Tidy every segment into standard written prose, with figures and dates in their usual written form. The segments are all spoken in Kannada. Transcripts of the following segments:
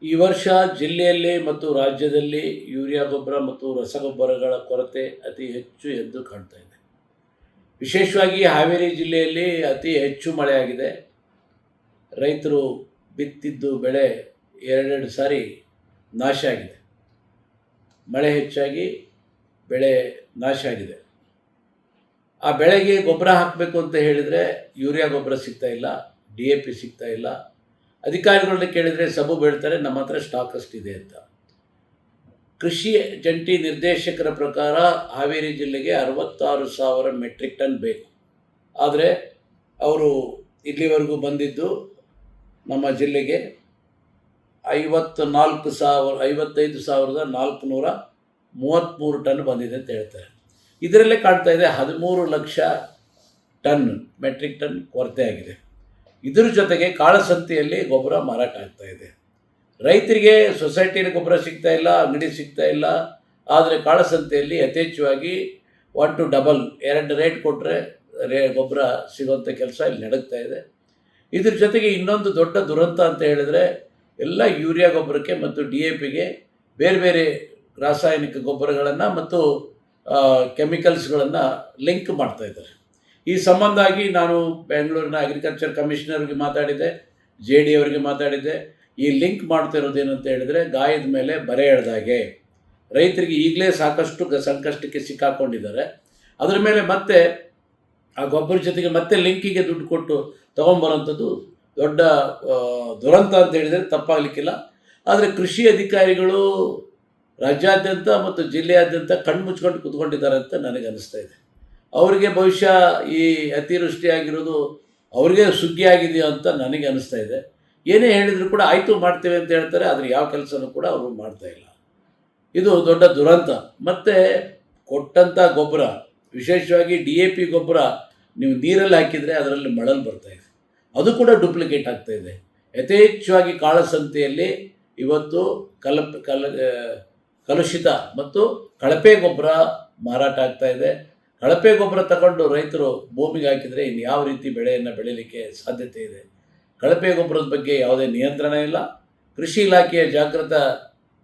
ಈ ವರ್ಷ ಜಿಲ್ಲೆಯಲ್ಲಿ ಮತ್ತು ರಾಜ್ಯದಲ್ಲಿ ಯೂರಿಯಾ ಗೊಬ್ಬರ ಮತ್ತು ರಸಗೊಬ್ಬರಗಳ ಕೊರತೆ ಅತಿ ಹೆಚ್ಚು ಎದ್ದು ಕಾಣ್ತಾ ಇದೆ. ವಿಶೇಷವಾಗಿ ಹಾವೇರಿ ಜಿಲ್ಲೆಯಲ್ಲಿ ಅತಿ ಹೆಚ್ಚು ಮಳೆಯಾಗಿದೆ. ರೈತರು ಬಿತ್ತಿದ್ದು ಬೆಳೆ ಎರಡೆರಡು ಸಾರಿ ನಾಶ ಆಗಿದೆ. ಮಳೆ ಹೆಚ್ಚಾಗಿ ಬೆಳೆ ನಾಶ ಆಗಿದೆ. ಆ ಬೆಳೆಗೆ ಗೊಬ್ಬರ ಹಾಕಬೇಕು ಅಂತ ಹೇಳಿದರೆ ಯೂರಿಯಾ ಗೊಬ್ಬರ ಸಿಗ್ತಾ ಇಲ್ಲ, DAP ಸಿಗ್ತಾ ಇಲ್ಲ. ಅಧಿಕಾರಿಗಳನ್ನ ಕೇಳಿದರೆ ಸಬು ಬೀಳ್ತಾರೆ, ನಮ್ಮ ಹತ್ರ ಸ್ಟಾಕ್ ಅಷ್ಟಿದೆ ಅಂತ. ಕೃಷಿ ಜಂಟಿ ನಿರ್ದೇಶಕರ ಪ್ರಕಾರ ಹಾವೇರಿ ಜಿಲ್ಲೆಗೆ 66,000 ಮೆಟ್ರಿಕ್ ಟನ್ ಬೇಕು. ಆದರೆ ಅವರು ಇಲ್ಲಿವರೆಗೂ ಬಂದಿದ್ದು ನಮ್ಮ ಜಿಲ್ಲೆಗೆ 55,433 ಟನ್ ಬಂದಿದೆ ಅಂತ ಹೇಳ್ತಾರೆ. ಇದರಲ್ಲೇ ಕಾಣ್ತಾ ಇದೆ 13 ಲಕ್ಷ ಟನ್ ಮೆಟ್ರಿಕ್ ಟನ್ ಕೊರತೆ ಆಗಿದೆ. ಇದರ ಜೊತೆಗೆ ಕಾಳಸಂತೆಯಲ್ಲಿ ಗೊಬ್ಬರ ಮಾರಾಟ ಆಗ್ತಾ ಇದೆ. ರೈತರಿಗೆ ಸೊಸೈಟಿಯಲ್ಲಿ ಗೊಬ್ಬರ ಸಿಗ್ತಾ ಇಲ್ಲ, ಅಂಗಡಿ ಸಿಗ್ತಾ ಇಲ್ಲ. ಆದರೆ ಕಾಳಸಂತೆಯಲ್ಲಿ ಯಥೇಚ್ಛವಾಗಿ 1 to 2 ರೇಟ್ ಕೊಟ್ಟರೆ ಗೊಬ್ಬರ ಸಿಗೋಂಥ ಕೆಲಸ ಇಲ್ಲಿ ನಡೀತಾ ಇದೆ. ಇದ್ರ ಜೊತೆಗೆ ಇನ್ನೊಂದು ದೊಡ್ಡ ದುರಂತ ಅಂತ ಹೇಳಿದರೆ ಎಲ್ಲ ಯೂರಿಯಾ ಗೊಬ್ಬರಕ್ಕೆ ಮತ್ತು DAPಗೆ ಬೇರೆ ಬೇರೆ ರಾಸಾಯನಿಕ ಗೊಬ್ಬರಗಳನ್ನು ಮತ್ತು ಕೆಮಿಕಲ್ಸ್ಗಳನ್ನು ಲಿಂಕ್ ಮಾಡ್ತಾಯಿದ್ದಾರೆ. ಈ ಸಂಬಂಧಾಗಿ ನಾನು ಬೆಂಗಳೂರಿನ ಅಗ್ರಿಕಲ್ಚರ್ ಕಮಿಷನರ್ಗೆ ಮಾತಾಡಿದ್ದೆ, JD ಅವರಿಗೆ ಮಾತಾಡಿದ್ದೆ. ಈ ಲಿಂಕ್ ಮಾಡ್ತಿರೋದೇನು ಅಂತ ಹೇಳಿದರೆ ಗಾಯದ ಮೇಲೆ ಬರೆ ಎಳೆದಾಗೆ ರೈತರಿಗೆ ಈಗಲೇ ಸಾಕಷ್ಟು ಸಂಕಷ್ಟಕ್ಕೆ ಸಿಕ್ಕಾಕೊಂಡಿದ್ದಾರೆ. ಅದರ ಮೇಲೆ ಮತ್ತೆ ಆ ಗೊಬ್ಬರ ಜೊತೆಗೆ ಮತ್ತೆ ಲಿಂಕಿಗೆ ದುಡ್ಡು ಕೊಟ್ಟು ತೊಗೊಂಬರೋಂಥದ್ದು ದೊಡ್ಡ ದುರಂತ ಅಂತ ಹೇಳಿದರೆ ತಪ್ಪಾಗಲಿಕ್ಕಿಲ್ಲ. ಆದರೆ ಕೃಷಿ ಅಧಿಕಾರಿಗಳು ರಾಜ್ಯಾದ್ಯಂತ ಮತ್ತು ಜಿಲ್ಲೆಯಾದ್ಯಂತ ಕಣ್ಮುಚ್ಕೊಂಡು ಕೂತ್ಕೊಂಡಿದ್ದಾರೆ ಅಂತ ನನಗೆ ಅನ್ನಿಸ್ತಾ ಇದೆ. ಅವರಿಗೆ ಬಹುಶಃ ಈ ಅತಿವೃಷ್ಟಿಯಾಗಿರೋದು ಅವರಿಗೆ ಸುಗ್ಗಿ ಆಗಿದೆಯೋ ಅಂತ ನನಗೆ ಅನ್ನಿಸ್ತಾ ಇದೆ. ಏನೇ ಹೇಳಿದರೂ ಕೂಡ ಆಯಿತು ಮಾಡ್ತೇವೆ ಅಂತ ಹೇಳ್ತಾರೆ, ಆದರೆ ಯಾವ ಕೆಲಸನೂ ಕೂಡ ಅವರು ಮಾಡ್ತಾಯಿಲ್ಲ. ಇದು ದೊಡ್ಡ ದುರಂತ. ಮತ್ತು ಕೊಟ್ಟಂಥ ಗೊಬ್ಬರ, ವಿಶೇಷವಾಗಿ DAP ಗೊಬ್ಬರ ನೀವು ನೀರಲ್ಲಿ ಹಾಕಿದರೆ ಅದರಲ್ಲಿ ಮಳಲು ಬರ್ತಾಯಿದೆ, ಅದು ಕೂಡ ಡೂಪ್ಲಿಕೇಟ್ ಆಗ್ತಾಯಿದೆ. ಯಥೇಚ್ಛವಾಗಿ ಕಾಳಸಂತೆಯಲ್ಲಿ ಇವತ್ತು ಕಲುಷಿತ ಮತ್ತು ಕಳಪೆ ಗೊಬ್ಬರ ಮಾರಾಟ ಆಗ್ತಾಯಿದೆ. ಕಳಪೆ ಗೊಬ್ಬರ ತಗೊಂಡು ರೈತರು ಭೂಮಿಗೆ ಹಾಕಿದರೆ ಇನ್ನು ಯಾವ ರೀತಿ ಬೆಳೆಯನ್ನು ಬೆಳೀಲಿಕ್ಕೆ ಸಾಧ್ಯತೆ ಇದೆ? ಕಳಪೆ ಗೊಬ್ಬರದ ಬಗ್ಗೆ ಯಾವುದೇ ನಿಯಂತ್ರಣ ಇಲ್ಲ. ಕೃಷಿ ಇಲಾಖೆಯ ಜಾಗೃತ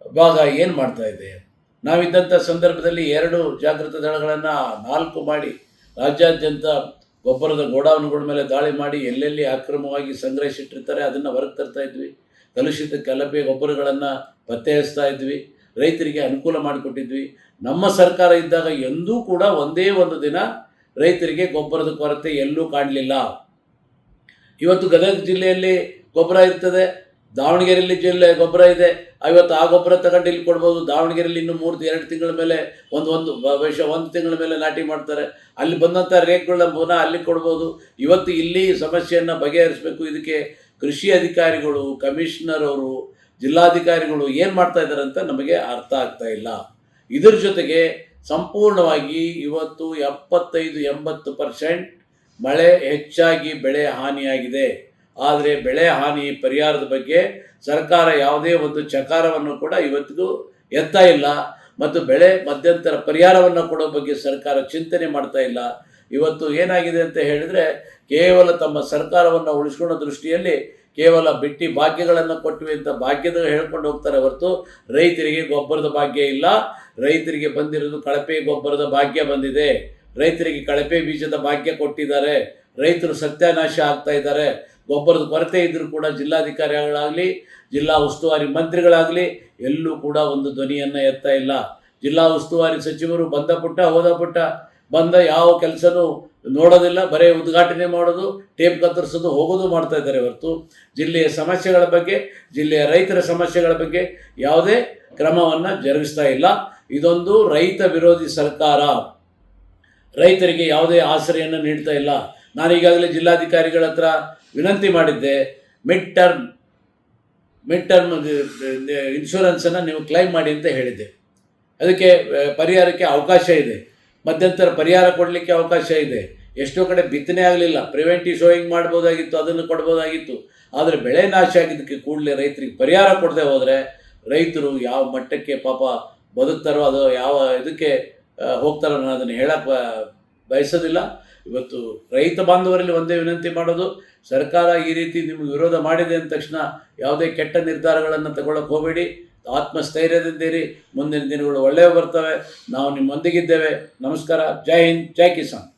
ವಿಭಾಗ ಏನು ಮಾಡ್ತಾ ಇದೆ? ನಾವಿದ್ದಂಥ ಸಂದರ್ಭದಲ್ಲಿ 2 ಜಾಗೃತ ದಳಗಳನ್ನು 4 ಮಾಡಿ ರಾಜ್ಯಾದ್ಯಂತ ಗೊಬ್ಬರದ ಗೋಡೌನ್ಗಳ ಮೇಲೆ ದಾಳಿ ಮಾಡಿ ಎಲ್ಲೆಲ್ಲಿ ಅಕ್ರಮವಾಗಿ ಸಂಗ್ರಹಿಸಿಟ್ಟಿರ್ತಾರೆ ಅದನ್ನು ಹೊರಗೆ ತರ್ತಾ ಇದ್ವಿ. ಕಲುಷಿತ ಕಳಪೆ ಗೊಬ್ಬರಗಳನ್ನು ಪತ್ತೆ ಹಚ್ತಾ ಇದ್ವಿ, ರೈತರಿಗೆ ಅನುಕೂಲ ಮಾಡಿಕೊಟ್ಟಿದ್ವಿ. ನಮ್ಮ ಸರ್ಕಾರ ಇದ್ದಾಗ ಎಂದೂ ಕೂಡ ಒಂದೇ ಒಂದು ದಿನ ರೈತರಿಗೆ ಗೊಬ್ಬರದ ಕೊರತೆ ಎಲ್ಲೂ ಕಾಣಲಿಲ್ಲ. ಇವತ್ತು ಗದಗ ಜಿಲ್ಲೆಯಲ್ಲಿ ಗೊಬ್ಬರ ಇರ್ತದೆ, ದಾವಣಗೆರೆಯಲ್ಲಿ ಜಿಲ್ಲೆ ಗೊಬ್ಬರ ಇದೆ. ಇವತ್ತು ಆ ಗೊಬ್ಬರ ತಗೊಂಡು ಇಲ್ಲಿ ಕೊಡ್ಬೋದು. ದಾವಣಗೆರೆಯಲ್ಲಿ ಇನ್ನೂ 2 ತಿಂಗಳ ಮೇಲೆ ಒಂದು ತಿಂಗಳ ಮೇಲೆ ನಾಟಿ ಮಾಡ್ತಾರೆ. ಅಲ್ಲಿ ಬಂದಂಥ ರೇಟ್ಗಳನ್ನ ಪುನಃ ಅಲ್ಲಿ ಕೊಡ್ಬೋದು. ಇವತ್ತು ಇಲ್ಲಿ ಸಮಸ್ಯೆಯನ್ನು ಬಗೆಹರಿಸಬೇಕು. ಇದಕ್ಕೆ ಕೃಷಿ ಅಧಿಕಾರಿಗಳು, ಕಮಿಷನರ್ ಅವರು, ಜಿಲ್ಲಾಧಿಕಾರಿಗಳು ಏನು ಮಾಡ್ತಾ ಇದ್ದಾರೆ ಅಂತ ನಮಗೆ ಅರ್ಥ ಆಗ್ತಾ ಇಲ್ಲ. ಇದರ ಜೊತೆಗೆ ಸಂಪೂರ್ಣವಾಗಿ ಇವತ್ತು 75-80% ಮಳೆ ಹೆಚ್ಚಾಗಿ ಬೆಳೆ ಹಾನಿಯಾಗಿದೆ. ಆದರೆ ಬೆಳೆ ಹಾನಿ ಪರಿಹಾರದ ಬಗ್ಗೆ ಸರ್ಕಾರ ಯಾವುದೇ ಒಂದು ಚಕಾರವನ್ನು ಕೂಡ ಇವತ್ತಿಗೂ ಎತ್ತಾ ಇಲ್ಲ. ಮತ್ತು ಬೆಳೆ ಮಧ್ಯಂತರ ಪರಿಹಾರವನ್ನು ಕೊಡೋ ಬಗ್ಗೆ ಸರ್ಕಾರ ಚಿಂತನೆ ಮಾಡ್ತಾ ಇಲ್ಲ. ಇವತ್ತು ಏನಾಗಿದೆ ಅಂತ ಹೇಳಿದರೆ ಕೇವಲ ತಮ್ಮ ಸರ್ಕಾರವನ್ನು ಉಳಿಸ್ಕೊಳ್ಳೋ ದೃಷ್ಟಿಯಲ್ಲಿ ಕೇವಲ ಬಿಟ್ಟಿ ಭಾಗ್ಯಗಳನ್ನು ಕೊಟ್ಟಿವೆ ಅಂತ ಭಾಗ್ಯದ ಹೇಳ್ಕೊಂಡು ಹೋಗ್ತಾರೆ ಹೊರತು ರೈತರಿಗೆ ಗೊಬ್ಬರದ ಭಾಗ್ಯ ಇಲ್ಲ. ರೈತರಿಗೆ ಬಂದಿರೋದು ಕಳಪೆ ಗೊಬ್ಬರದ ಭಾಗ್ಯ ಬಂದಿದೆ. ರೈತರಿಗೆ ಕಳಪೆ ಬೀಜದ ಭಾಗ್ಯ ಕೊಟ್ಟಿದ್ದಾರೆ. ರೈತರು ಸತ್ಯಾನಾಶ ಆಗ್ತಾ ಇದ್ದಾರೆ. ಗೊಬ್ಬರದ ಕೊರತೆ ಇದ್ದರೂ ಕೂಡ ಜಿಲ್ಲಾಧಿಕಾರಿಗಳಾಗಲಿ, ಜಿಲ್ಲಾ ಉಸ್ತುವಾರಿ ಮಂತ್ರಿಗಳಾಗಲಿ ಎಲ್ಲೂ ಕೂಡ ಒಂದು ಧ್ವನಿಯನ್ನು ಎತ್ತಾ ಇಲ್ಲ. ಜಿಲ್ಲಾ ಉಸ್ತುವಾರಿ ಸಚಿವರು ಬಂದ ಯಾವ ಕೆಲಸನೂ ನೋಡೋದಿಲ್ಲ, ಬರೀ ಉದ್ಘಾಟನೆ ಮಾಡೋದು, ಟೇಪ್ ಕತ್ತರಿಸೋದು, ಹೋಗೋದು ಮಾಡ್ತಾ ಇದ್ದಾರೆ ಹೊರತು ಜಿಲ್ಲೆಯ ಸಮಸ್ಯೆಗಳ ಬಗ್ಗೆ, ಜಿಲ್ಲೆಯ ರೈತರ ಸಮಸ್ಯೆಗಳ ಬಗ್ಗೆ ಯಾವುದೇ ಕ್ರಮವನ್ನು ಜರುಗಿಸ್ತಾ ಇಲ್ಲ. ಇದೊಂದು ರೈತ ವಿರೋಧಿ ಸರ್ಕಾರ. ರೈತರಿಗೆ ಯಾವುದೇ ಆಸರೆಯನ್ನು ನೀಡ್ತಾ ಇಲ್ಲ. ನಾನು ಈಗಾಗಲೇ ಜಿಲ್ಲಾಧಿಕಾರಿಗಳ ಹತ್ರ ವಿನಂತಿ ಮಾಡಿದ್ದೆ, ಮಿಡ್ ಟರ್ಮ್ ಇನ್ಶೂರೆನ್ಸನ್ನು ನೀವು ಕ್ಲೈಮ್ ಮಾಡಿ ಅಂತ ಹೇಳಿದ್ದೆ. ಅದಕ್ಕೆ ಪರಿಹಾರಕ್ಕೆ ಅವಕಾಶ ಇದೆ, ಮಧ್ಯಂತರ ಪರಿಹಾರ ಕೊಡಲಿಕ್ಕೆ ಅವಕಾಶ ಇದೆ. ಎಷ್ಟೋ ಕಡೆ ಬಿತ್ತನೆ ಆಗಲಿಲ್ಲ, ಪ್ರಿವೆಂಟಿವ್ ಸೋಯಿಂಗ್ ಮಾಡ್ಬೋದಾಗಿತ್ತು, ಅದನ್ನು ಕೊಡ್ಬೋದಾಗಿತ್ತು. ಆದರೆ ಬೆಳೆ ನಾಶ ಆಗಿದ್ದಕ್ಕೆ ಕೂಡಲೇ ರೈತರಿಗೆ ಪರಿಹಾರ ಕೊಡದೆ ಹೋದರೆ ರೈತರು ಯಾವ ಮಟ್ಟಕ್ಕೆ ಪಾಪ ಬದುಕ್ತಾರೋ, ಅದು ಯಾವ ಇದಕ್ಕೆ ಹೋಗ್ತಾರೋ ನಾನು ಅದನ್ನು ಹೇಳಕ್ಕೆ ಬಯಸೋದಿಲ್ಲ. ಇವತ್ತು ರೈತ ಬಾಂಧವರಲ್ಲಿ ಒಂದೇ ವಿನಂತಿ ಮಾಡೋದು, ಸರ್ಕಾರ ಈ ರೀತಿ ನಿಮಗೆ ವಿರೋಧ ಮಾಡಿದೆ ಅಂದ ತಕ್ಷಣ ಯಾವುದೇ ಕೆಟ್ಟ ನಿರ್ಧಾರಗಳನ್ನು ತಗೊಳ್ಳೋಕೆ ಹೋಗಬೇಡಿ. ಆತ್ಮಸ್ಥೈರ್ಯದಿಂದಿರಿ. ಮುಂದಿನ ದಿನಗಳು ಒಳ್ಳೆಯವು ಬರ್ತವೆ. ನಾವು ನಿಮ್ಮೊಂದಿಗಿದ್ದೇವೆ. ನಮಸ್ಕಾರ. ಜೈ ಹಿಂದ್, ಜೈ ಕಿಸಾನ್.